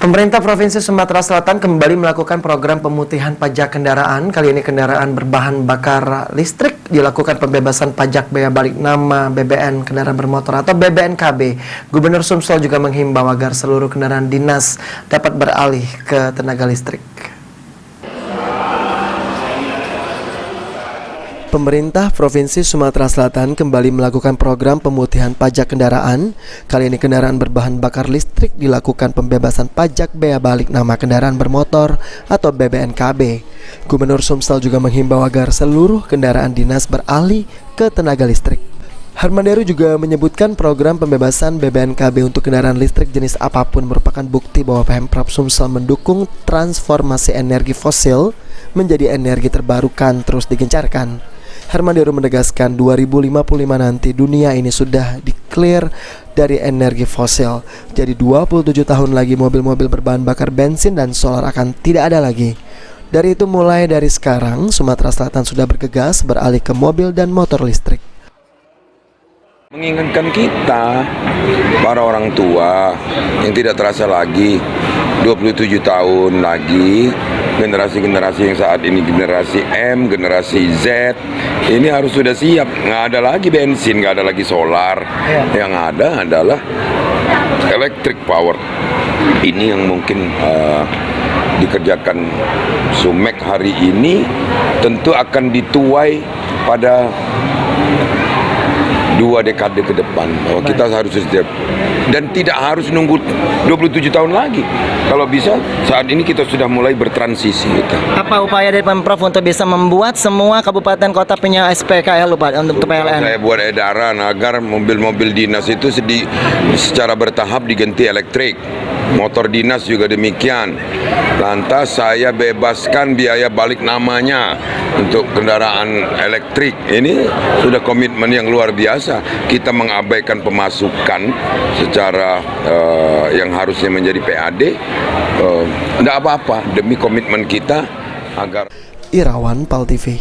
Pemerintah Provinsi Sumatera Selatan kembali melakukan program pemutihan pajak kendaraan. Kali ini kendaraan berbahan bakar listrik dilakukan pembebasan pajak bea balik nama BBN kendaraan bermotor atau BBNKB. Gubernur Sumsel juga menghimbau agar seluruh kendaraan dinas dapat beralih ke tenaga listrik. Pemerintah Provinsi Sumatera Selatan kembali melakukan program pemutihan pajak kendaraan. Kali ini kendaraan berbahan bakar listrik dilakukan pembebasan pajak bea balik nama kendaraan bermotor atau BBNKB. Gubernur Sumsel juga menghimbau agar seluruh kendaraan dinas beralih ke tenaga listrik. Harmanderu juga menyebutkan program pembebasan BBNKB untuk kendaraan listrik jenis apapun merupakan bukti bahwa Pemprov Sumsel mendukung transformasi energi fosil menjadi energi terbarukan terus digencarkan. Harmanderu menegaskan 2055 nanti dunia ini sudah di-clear dari energi fosil. Jadi 27 tahun lagi mobil-mobil berbahan bakar bensin dan solar akan tidak ada lagi. Dari itu mulai dari sekarang Sumatera Selatan sudah bergegas beralih ke mobil dan motor listrik. Mengingatkan kita, para orang tua yang tidak terasa lagi 27 tahun lagi, generasi-generasi yang saat ini generasi M, generasi Z, ini harus sudah siap. Nggak ada lagi bensin, nggak ada lagi solar. Yang ada adalah electric power. Ini yang mungkin dikerjakan Sumek hari ini tentu akan dituai pada 2 dekade ke depan, bahwa kita harus siap dan tidak harus nunggu 27 tahun lagi. Kalau bisa saat ini kita sudah mulai bertransisi. Apa upaya dari Pemprov untuk bisa membuat semua kabupaten kota punya SPKL untuk PLN? Saya buat edaran agar mobil-mobil dinas itu secara bertahap diganti elektrik. Motor dinas juga demikian. Lantas saya bebaskan biaya balik namanya untuk kendaraan elektrik. Ini sudah komitmen yang luar biasa. Kita mengabaikan pemasukan secara yang harusnya menjadi PAD. Tidak apa-apa demi komitmen kita agar Irawan, PAL TV.